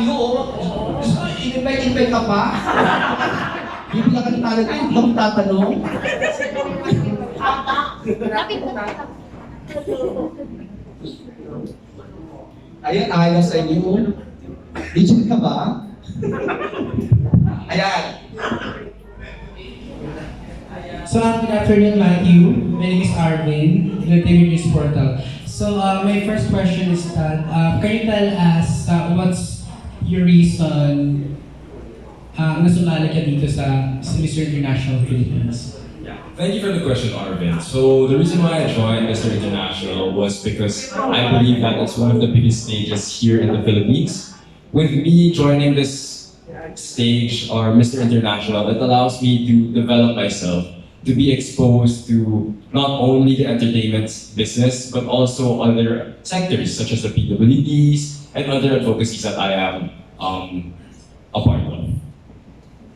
Matthew, gusto mo, in-invite ka pa? Bibigyan ka ng talent, ay, hindi ka magtatanong. Ayan, ayaw sa inyo. Digit ka ba? Ayan. So, good afternoon, Matthew. My name is Arvin, the TV News Portal. So, my first question is that, can you tell us what's your reason na sumali ka dito sa Mr. International Philippines? Thank you for the question, Arvin. So the reason why I joined Mr. International was because I believe that it's one of the biggest stages here in the Philippines. With me joining this stage, or Mr. International, it allows me to develop myself, to be exposed to not only the entertainment business, but also other sectors such as the PWDs and other advocacies that I am a part of.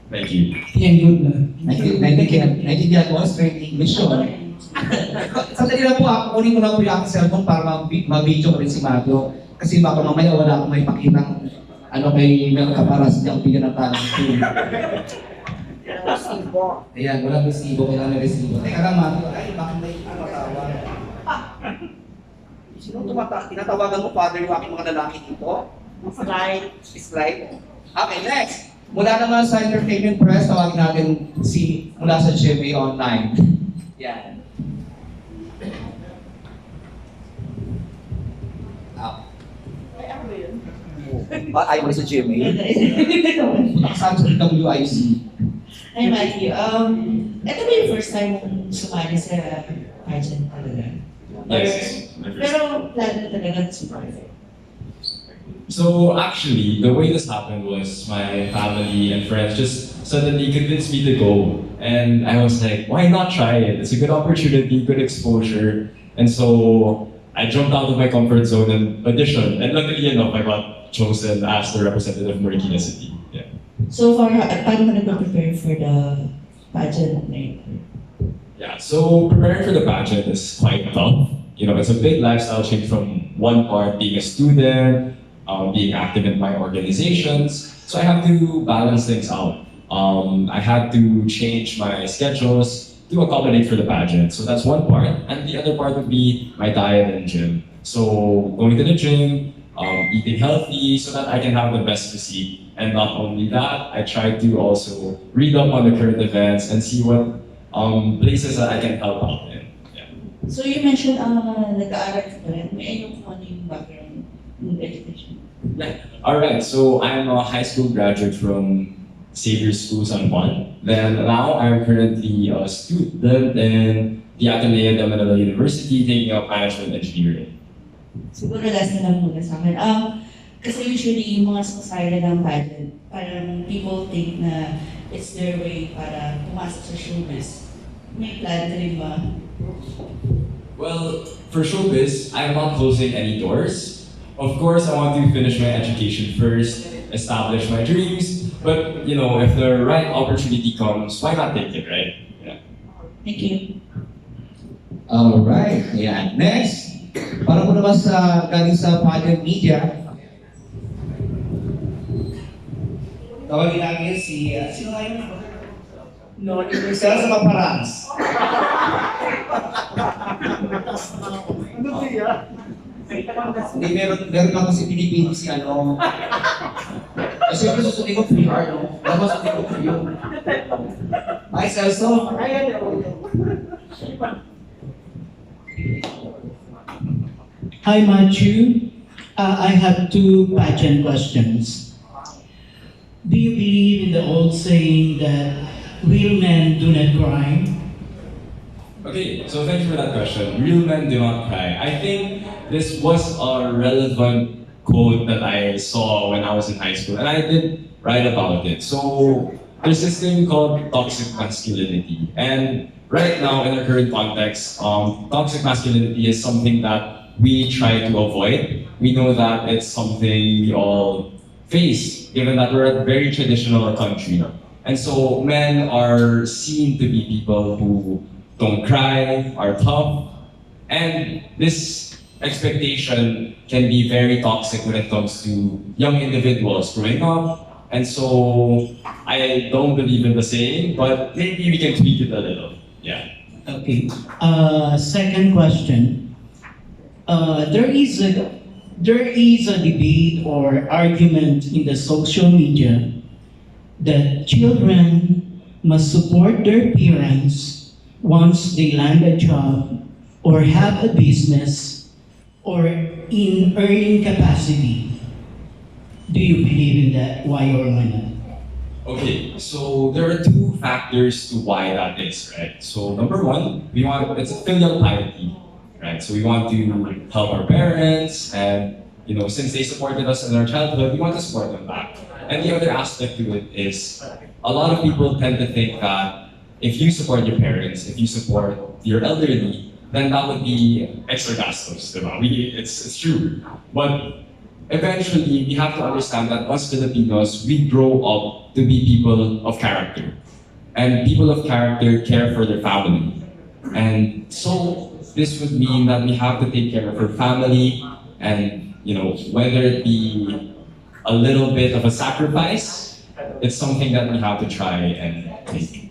Thank you. Yan, good na. Naintindihan mo, straight English yun. Sandali lang po, kunin ko lang po yung aking cellphone para ma-video ko rin si Mathew. Kasi baka mamaya wala akong may pakitang kay Mel Caparas, hindi ako bigyan ng talent. Ayan, walang resibo, kailangan may resibo. Teka lang, Mathew. Ay, bakit may tawag? Sino tinatawagan mo, father, yung aking mga lalaki dito? Slide. Okay, next. Mula naman sa Entertainment Press, tawagin natin mula sa GMA Online. Yan. Ayaw mo sa GMA? Nakasama sa WIC. Hi Matthew, ito ba yung first time mong sumali sa pageant talaga? Yes. Pero plano talaga sumali? So actually, the way this happened was my family and friends just suddenly convinced me to go. And I was like, why not try it? It's a good opportunity, good exposure. And so I jumped out of my comfort zone and auditioned. And luckily enough, I got chosen as the representative of Marikina City. Yeah. So far, paano ka nag-prepare for the pageant night? Yeah, so preparing for the pageant is quite tough. You know, it's a big lifestyle change from one part being a student, being active in my organizations. So I have to balance things out. I had to change my schedules to accommodate for the pageant. So that's one part. And the other part would be my diet and gym. So going to the gym, eating healthy so that I can have the best physique. And not only that, I try to also read up on the current events and see what places that I can help out in. Yeah. So you mentioned nag-aaral ka pa rin. May ano kung ano yung background ng education? Yeah. All right. So I'm a high school graduate from Xavier School San Juan. Then now I'm currently a student in the Ateneo de Manila University taking up management engineering. Siguro last na lang muna sa akin. Kasi usually yung mga sumasali ng pageant, parang people think na it's their way para pumasok sa showbiz. May plan ka rin ba? Well, for showbiz, I'm not closing any doors. Of course, I want to finish my education first, establish my dreams, but you know, if the right opportunity comes, why not take it, right? Yeah. Thank you. Alright, ayan. Next, para po naman galing sa pageant media. Tawagin namin sino nga yun? No, isa sa paparazzi. Ano siya? Hindi, meron lang kasi pinipili si Kasi siyempre susundin ko PR, no? Dapat susundin ko for you. Hi, Celso. Hi, Mathew. I have two pageant questions. Do you believe in the old saying that real men do not cry? Okay, so thank you for that question. Real men do not cry. I think this was a relevant quote that I saw when I was in high school, and I did write about it. So there's this thing called toxic masculinity, and right now in our current context, toxic masculinity is something that we try to avoid. We know that it's something we all face, given that we're a very traditional country. And so men are seen to be people who don't cry, are tough, and this expectation can be very toxic when it comes to young individuals growing up. And so I don't believe in the saying, but maybe we can tweak it a little. Yeah. Okay. Second question. There is a debate or argument in the social media that children must support their parents once they land a job or have a business or in earning capacity. Do you believe in that? Why or why not? Okay, so there are two factors to why that is, right? So number one, it's a filial piety, right? So we want to help our parents, and since they supported us in our childhood, we want to support them back. And the other aspect to it is, a lot of people tend to think that if you support your parents, if you support your elderly, then that would be extra gastos, diba? It's true. But eventually, we have to understand that us Filipinos, we grow up to be people of character. And people of character care for their family. And so, this would mean that we have to take care of our family, and whether it be a little bit of a sacrifice, it's something that we have to try and take.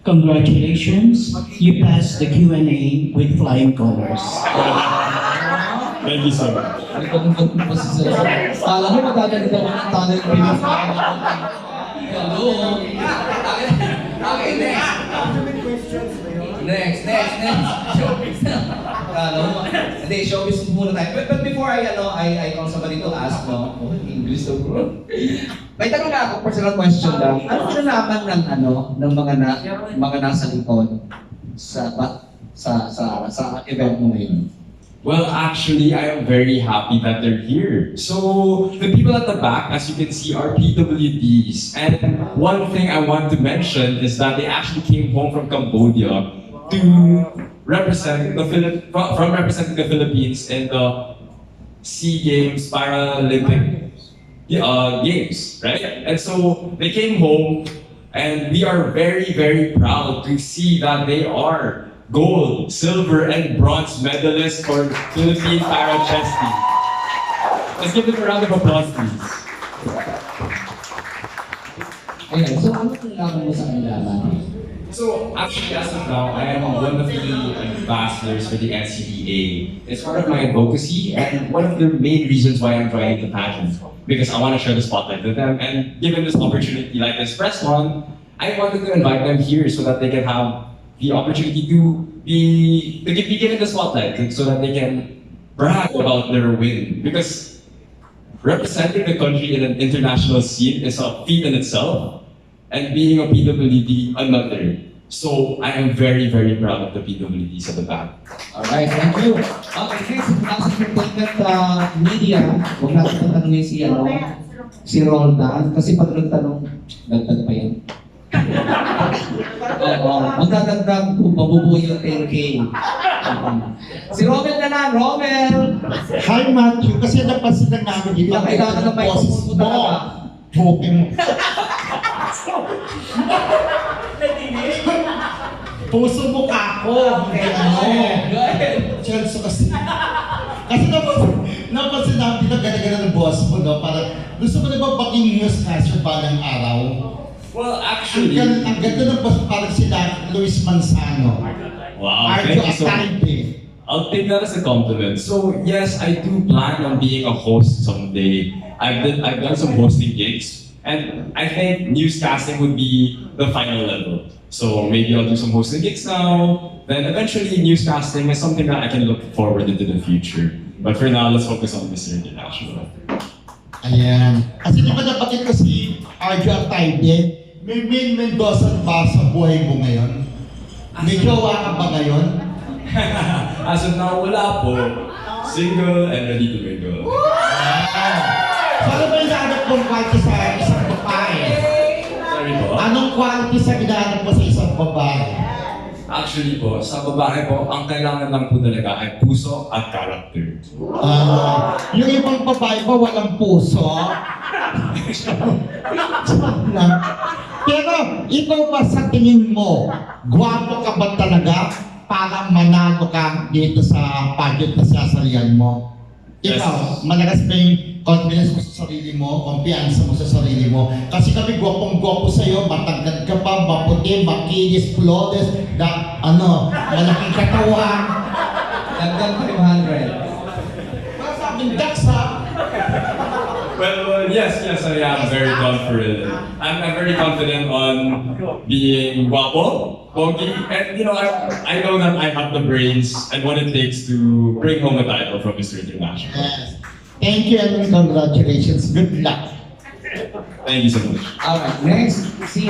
Congratulations, you passed the Q&A with flying colors. Thank you so much. Alam mo, madadali ka ng tunnel pinis. Hello? Okay, next. Showbiz na. Alam mo, hindi, showbiz muna tayo. But before I call somebody to ask, English so bro. May tanong na ako, personal question lang. Ano nalaman ng mga nasa likod sa event mo ngayon? Well, actually, I am very happy that they're here. So, the people at the back, as you can see, are PWDs. And one thing I want to mention is that they actually came home from Cambodia to represent representing the Philippines in the SEA Games, Paralympic Games, right? And so, they came home, and we are very, very proud to see that they are gold, silver, and bronze medalists for Philippine Para Chess Team. Let's give them a round of applause, please. Ayan, so ano kailangan mo sa kanila? So, actually, as of now, I am one of the ambassadors for the NCDA. It's part of my advocacy, and one of the main reasons why I'm joining the pageant, because I want to share the spotlight with them, and given this opportunity like this press one, I wanted to invite them here so that they can have the opportunity to be given the spotlight, so that they can brag about their win. Because representing the country in an international scene is a feat in itself, and being a PWD another. So I am very, very proud of the PWDs at the back. Alright, thank you. Okay, next, nasa entertainment media, huwag natin tatanungin si Roldan, kasi pag nagtanong, dagdag pa yan. Magdadagdag kung mabubuo yung 10K. Si Romel na lang, Romel! Hi Mathew, kasi napansin lang namin dito. Kailangan ng microphone mo talaga. Joking mo. Puso mukha ko, hindi Go ahead. Chelsea kasi. Kasi napansin namin dito, ganda-ganda ng boss mo, no? Parang gusto mo na ba maging newscaster balang araw? Well, actually, Ang ganda ng boss, parang sila Luis Manzano. wow, Arjo thank you so much. Ataybe. I'll take that as a compliment. So yes, I do plan on being a host someday. I've done some hosting gigs, and I think newscasting would be the final level. So maybe I'll do some hosting gigs now. Then eventually, newscasting is something that I can look forward into the future. But for now, let's focus on Mr. International. Ayan. Kasi di ba napatit ko si Arjo Ataybe? May Mendoza ba sa buhay mo ngayon? May jowa ka ba ngayon? As of now, wala po. Single and ready to mingle. So ano ba yung hinahanap mong quality sa isang babae? Sorry po. Anong quality sa hinahanap mo sa isang babae? Actually po, sa babae po, ang kailangan lang po talaga ay puso at character. Yung ibang babae ba walang puso? Pero ikaw ba sa tingin mo, gwapo ka ba talaga para manalo ka dito sa pageant na sasalihan mo? Ikaw, malakas ba yung confidence mo sa sarili mo, kumpiyansa mo sa sarili mo? Kasi kami gwapong-gwapo sa'yo, matagad ka pa, maputi, makinis, flawless, malaking katawan. Dagdag 500. Para sa akin, daksa. Well, yes, I am very confident. I'm very confident on being guapo, pogi, and I know that I have the brains and what it takes to bring home a title from Mr. International. Yes. Thank you and congratulations. Good luck. Thank you so much. Alright, next, si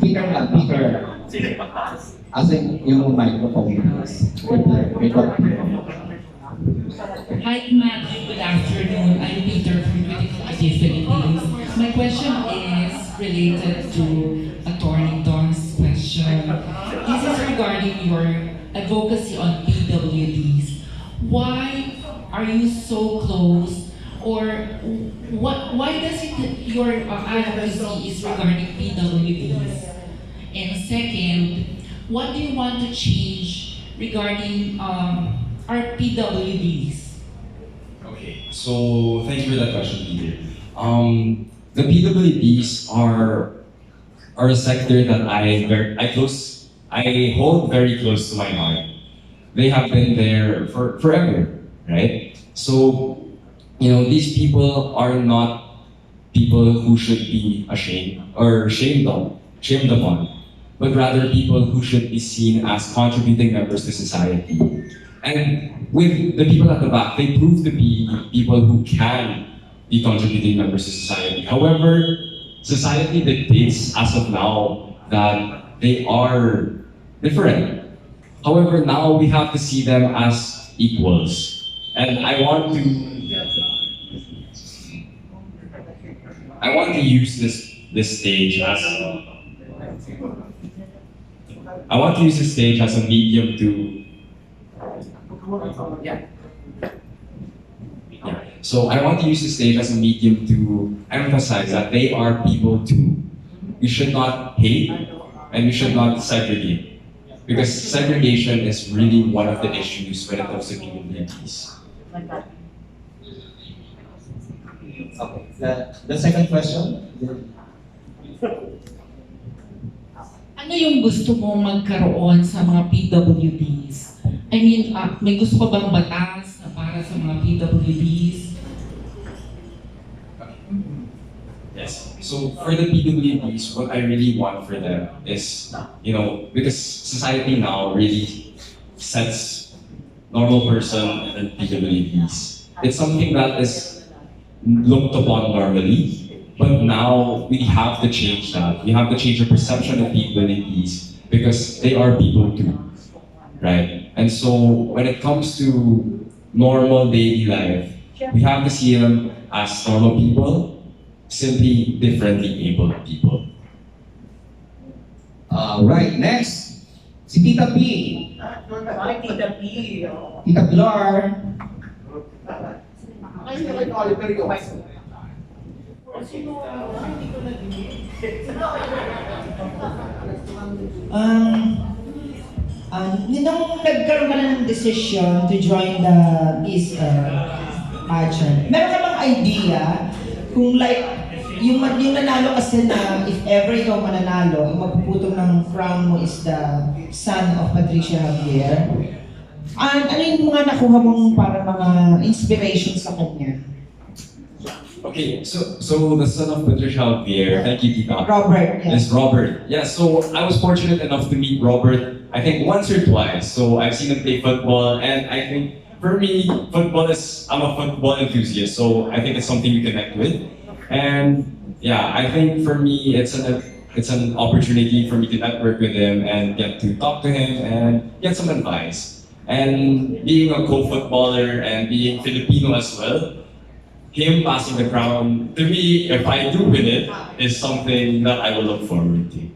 Peter. As in, yung microphone. Hi, Mathew. Good afternoon. I'm Peter from Critical Idea Philippines. My question is related to Attorney Don's question. This is regarding your advocacy on PWDs. Why are you so close, or why does it your advocacy is regarding PWDs? And second, what do you want to change regarding our PWDs? Okay, so thank you for that question, Peter. The PWDs are a sector that I hold very close to my heart. They have been there for forever, right? So, these people are not people who should be ashamed or shamed upon, but rather people who should be seen as contributing members to society. And with the people at the back, they prove to be people who can be contributing members to society. However, society dictates as of now that they are different. However, now we have to see them as equals. And I want to use this stage as a medium to So I want to use the stage as a medium to emphasize that they are people too. We should not hate and we should not segregate. Because segregation is really one of the issues when it comes to communities. Okay. The second question? Ano yung gusto mong magkaroon sa mga PWDs? I mean, may gusto ka bang batas na para sa mga PWDs? Yes. So for the PWDs, what I really want for them is, because society now really sets normal person and PWDs. It's something that is looked upon normally, but now we have to change that. We have to change the perception of PWDs because they are people too, right? And so when it comes to normal daily life, we have to see them as normal people, simply differently abled people. Right, next. Si Tita P. Tita P. Tita Pilar. Nung nagkaroon ka na ng decision to join this pageant, meron ka bang idea kung yung nanalo kasi na if ever ikaw mananalo, yung magpuputong ng crown mo is the son of Patricia Javier. Ano yung mga nakuha mong para mga inspiration sa kanya? Okay, so the son of Patricia Javier, thank you, Tita. Robert, yes. Yes, Robert. Yeah, so I was fortunate enough to meet Robert, I think once or twice. So I've seen him play football, and I think for me, I'm a football enthusiast, so I think it's something we connect with. And yeah, I think for me, it's an opportunity for me to network with him and get to talk to him and get some advice. And being a co-footballer and being Filipino as well, him passing the crown, to me, if I do win it, is something that I will look forward to.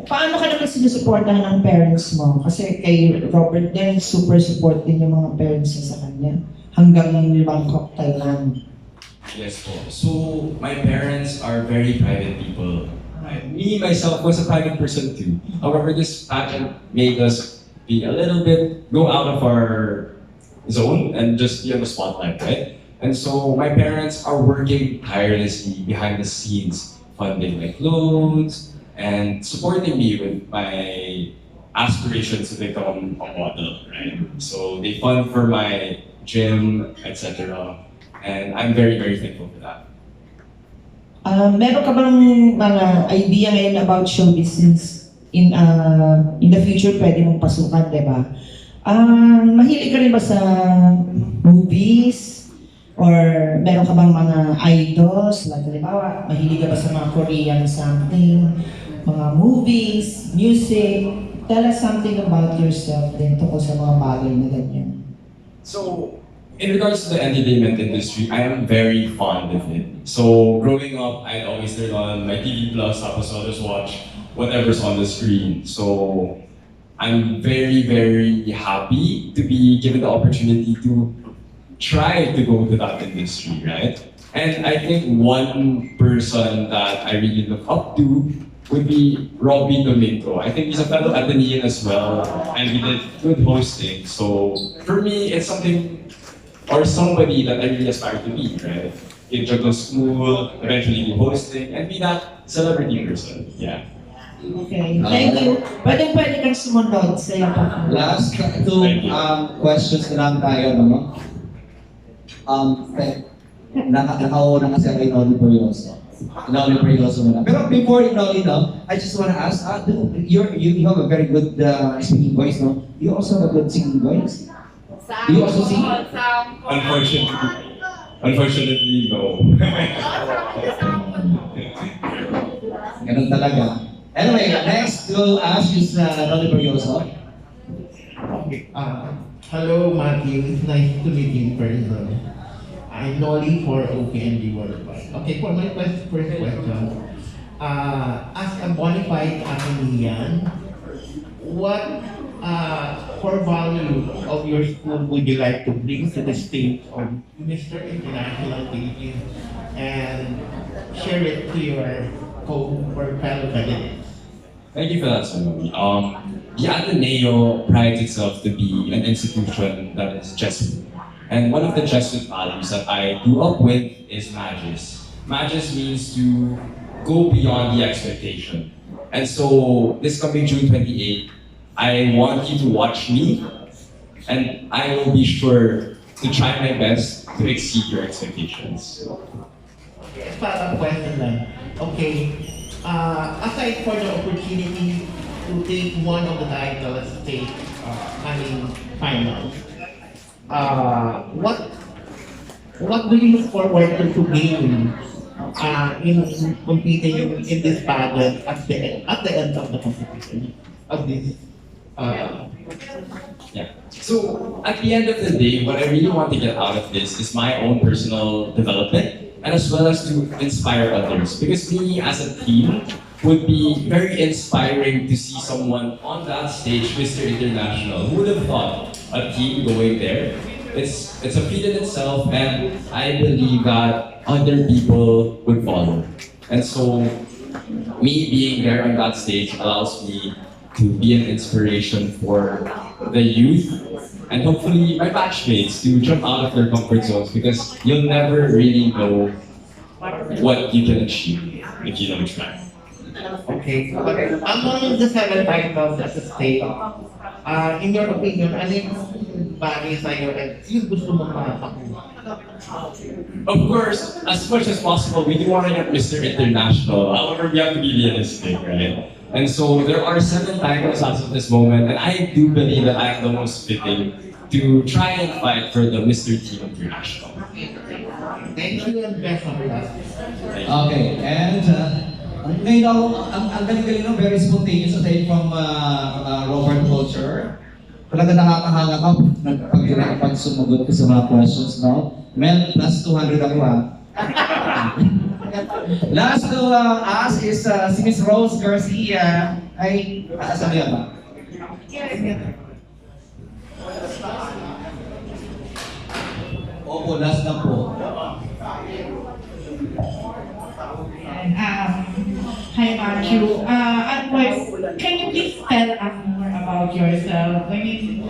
Paano ka naman sinusuportahan ng parents mo? Kasi kay Robert din, super support din yung mga parents niya sa kanya. Hanggang Bangkok, Thailand. Yes po. So, my parents are very private people. Right? Me, myself, was a private person too. However, this pageant made us be a little bit, go out of our zone and just be on the spotlight, right? And so my parents are working tirelessly behind the scenes, funding my clothes and supporting me with my aspirations to become a model, right? So they fund for my gym, etc. And I'm very, very thankful for that. Meron ka bang mga idea ngayon about show business in the future pwede mong pasukan, di ba? Mahilig ka rin ba sa movies? Or meron ka bang mga idols? Like, halimbawa, mahilig ka ba sa mga Korean something? Mga movies, music? Tell us something about yourself din tungkol sa mga bagay na ganyan. So, in regards to the entertainment industry, I am very fond of it. So, growing up, I'd always turn on my TV Plus, tapos I'll just watch whatever's on the screen. So, I'm very, very happy to be given the opportunity to try to go to that industry, right? And I think one person that I really look up to would be Robi Domingo. I think he's a fellow Athenian as well, and we did good hosting. So for me, it's something or somebody that I really aspire to be, right? Intro to school, eventually do hosting, and be that celebrity person. Yeah. Okay, thank you. Pwede kang sumunod sa iyo pa. Last two questions na lang tayo, no? Nakauna kasi kay Noli Perioso. Noli Perioso muna. Pero before Noli, no, I just wanna ask, you have a very good speaking voice, no? You also have a good singing voice? Do you also sing? Unfortunately, no. Ganun talaga. Anyway, next we'll ask is Noli Perioso. Okay. Hello, Matthew. It's nice to meet you in person. I'm Noli for OKND Worldwide. Okay, for my first question, as a bona fide Athenian, what core value of your school would you like to bring to the stage of Mr. International Pages and share it to your or fellow candidates? Thank you for that, Sonali. The Ateneo prides itself to be an institution that is Jesuit. And one of the Jesuit values that I grew up with is magis. Magis means to go beyond the expectation. And so, this coming June 28, I want you to watch me, and I will be sure to try my best to exceed your expectations. Okay, parang question lang. Okay, aside for the opportunity to take one of the titles, take, finals, what do you look forward to gain in competing in this pageant at the end of the competition of this? Yeah. So at the end of the day, what I really want to get out of this is my own personal development, and as well as to inspire others. Because me as a team would be very inspiring to see someone on that stage, Mr. International. Who would have thought a team going there? It's a feat in itself, and I believe that other people would follow. And so, me being there on that stage allows me to be an inspiration for the youth and hopefully my batchmates to jump out of their comfort zones, because you'll never really know what you can achieve if you don't try. Okay. Among the 7 titles at the stage, in your opinion, ano yung bagay sa'yo at yung gusto mong makapakuha? Of course, as much as possible, we do want to get Mr. International. However, we have to be realistic, right? And so there are 7 titles as of this moment, and I do believe that I am the most fitting to try and fight for the Mr. Team International. Thank you and best of luck. Okay, and ngayon ako, ang galing-galing no, very spontaneous aside from Robert Culture. Talaga nakakahanga ka pag sumagot ko sa mga questions, no? Mel, plus 200 ako Last to ask is si Miss Rose Garcia. Ay, asan yan ba? Opo, last na po. Hi, Mark. Mathew. Can you please tell us more about yourself? I mean,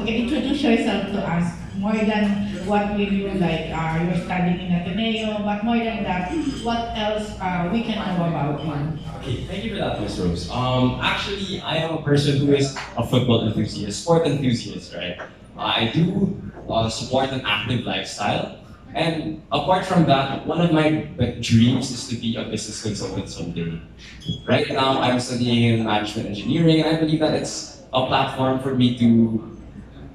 introduce yourself to us more than what will you like. You're studying in Ateneo, but more than that, what else we can know about you? Okay, thank you for that, Miss Rose. Actually, I am a person who is a football enthusiast, sport enthusiast, right? I do support an active lifestyle. And apart from that, one of my dreams is to be a business consultant someday. Right now, I'm studying in management engineering, and I believe that it's a platform for me to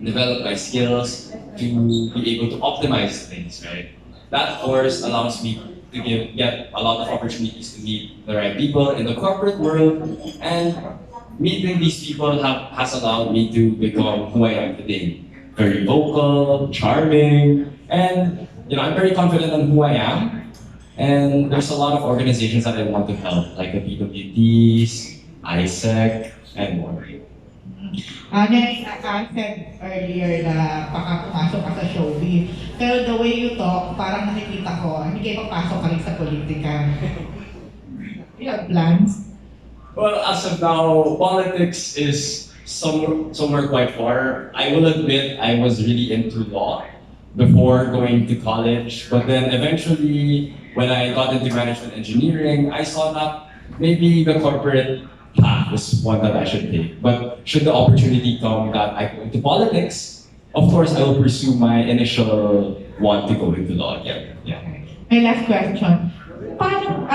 develop my skills, to be able to optimize things, right? That course allows me to get a lot of opportunities to meet the right people in the corporate world, and meeting these people has allowed me to become who I am today. Very vocal, charming, and I'm very confident on who I am. And there's a lot of organizations that I want to help, like the PWDs, ISEC, and more. Next, I said earlier na baka pumasok ka sa showbiz. Pero the way you talk, parang nakikita ko, hindi kayo papasok ka rin sa politika. You have plans? Well, as of now, politics is somewhere quite far. I will admit I was really into law before going to college, but then eventually, when I got into management engineering, I saw that maybe the corporate path is one that I should take. But should the opportunity come that I go into politics, of course I will pursue my initial want to go into law again. Yeah. My last question. Paano,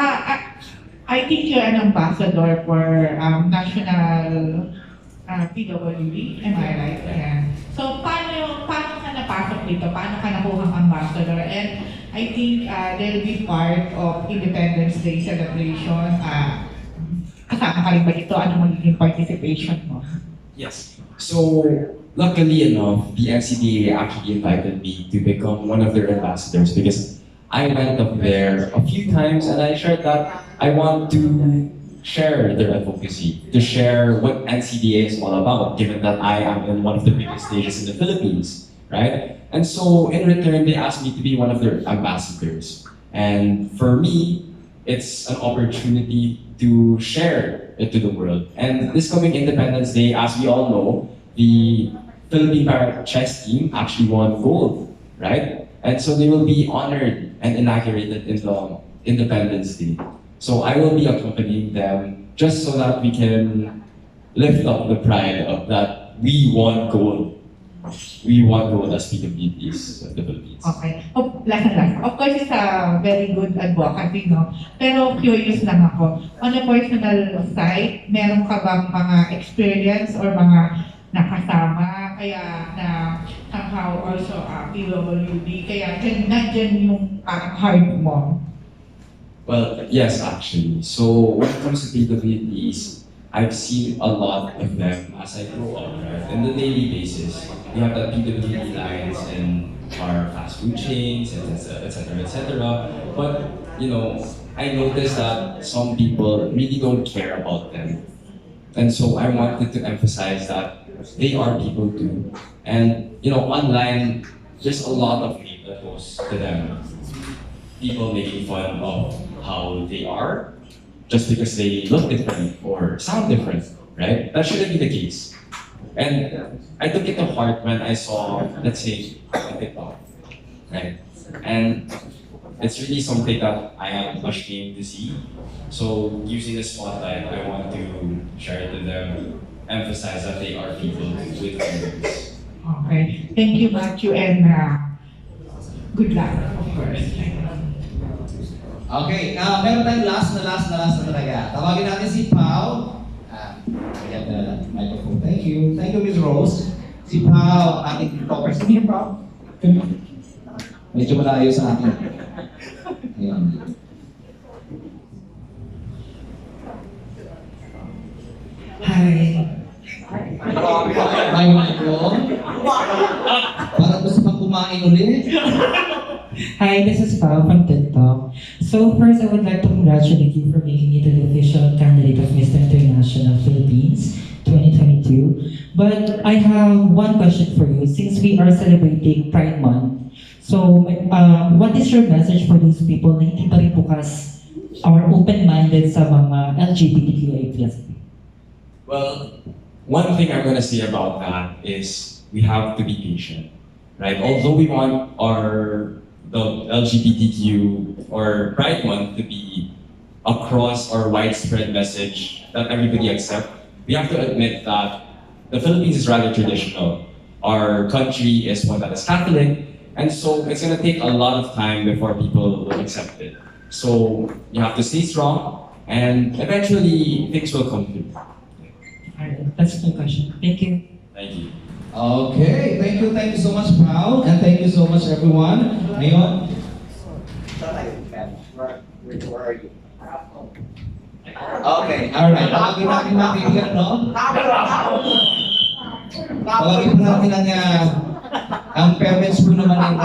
I think you're an ambassador for National PWD, am I right? Yeah. So, paano ka napasok dito? Paano ka nakuhang ambassador? And I think they'll be part of Independence Day celebration. Kasama ka rin ba dito? Ano magiging participation mo? Yes. So, luckily enough, the NCDA actually invited me to become one of their ambassadors because I went up there a few times and I shared that I want to share their advocacy, to share what NCDA is all about, given that I am in one of the biggest stages in the Philippines, right? And so, in return, they asked me to be one of their ambassadors. And for me, it's an opportunity to share it to the world. And this coming Independence Day, as we all know, the Philippine Para Chess team actually won gold, right? And so they will be honored and inaugurated in the Independence Day. So I will be accompanying them just so that we can lift up the pride of that we won gold. We won gold as PWDs of the Philippines. Okay. Last. Of course, it's a very good advocacy, no? Pero curious lang ako. On a personal side, meron ka bang mga experience or mga nakasama kaya na somehow also PWD, kaya nandyan yung parang heart mo? Well, yes, actually. So when it comes to PWDs, I've seen a lot of them as I grow up, right? On the daily basis. We have the PWD lines in our fast food chains, etc., etc. But, I noticed that some people really don't care about them. And so I wanted to emphasize that they are people too. And, online, there's a lot of hate that goes to them. People making fun of how they are, just because they look different or sound different, right? That shouldn't be the case. And I took it to heart when I saw, let's say, a TikTok, right? And it's really something that I am ashamed to see. So using the spotlight, I want to share it to them, emphasize that they are people with feelings. Okay. Thank you, Mathew, and good luck, of course. Okay, meron tayong last na talaga. Tawagin natin si Pao. Get the microphone. Thank you. Thank you, Ms. Rose. Si Pao, ating talker. Sige, Pao. Medyo malayo sa akin. Ayan. Hi. May microphone. Parang gusto pang kumain ulit. Hi, this is Pao from TikTok. So first, I would like to congratulate you for making it the official candidate of Mr. International Philippines 2022. But I have one question for you. Since we are celebrating Pride Month, so what is your message for those people na hindi pa rin bukas or open-minded sa mga LGBTQIA+. Well, one thing I'm gonna say about that is we have to be patient, right? Although we want the LGBTQ or Pride Month to be across or widespread message that everybody accept, we have to admit that the Philippines is rather traditional. Our country is one that is Catholic, and so it's gonna take a lot of time before people will accept it. So you have to stay strong, and eventually things will come through. Alright, that's the question. Thank you. Thank you. Okay, thank you so much, Pao, and thank you so much, everyone. Ngayon, okay, alright. Tawagin natin mga kaibigan, no? Tawagin po natin ang parents po naman ng